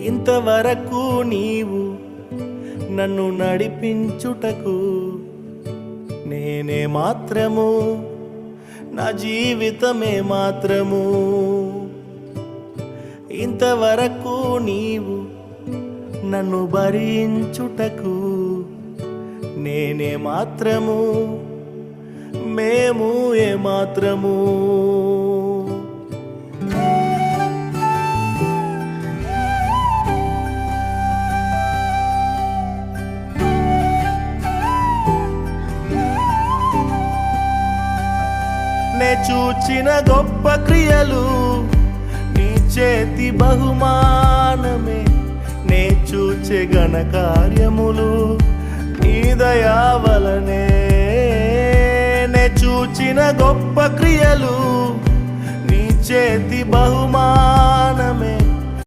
ఇంతవరకు నీవు నన్ను నడిపించుటకు నేనే మాత్రము, నా జీవితమే మాత్రము. ఇంతవరకు నీవు నన్ను భరించుటకు నేనే మాత్రము, మేము ఏ మాత్రము. నే చూచిన గొప్ప క్రియలు నీ చేతి బహుమానమే, నే చూచే ఘన కార్యములు నీ దయా వలనే. నే చూచిన గొప్ప క్రియలు నీ చేతి బహుమానమే,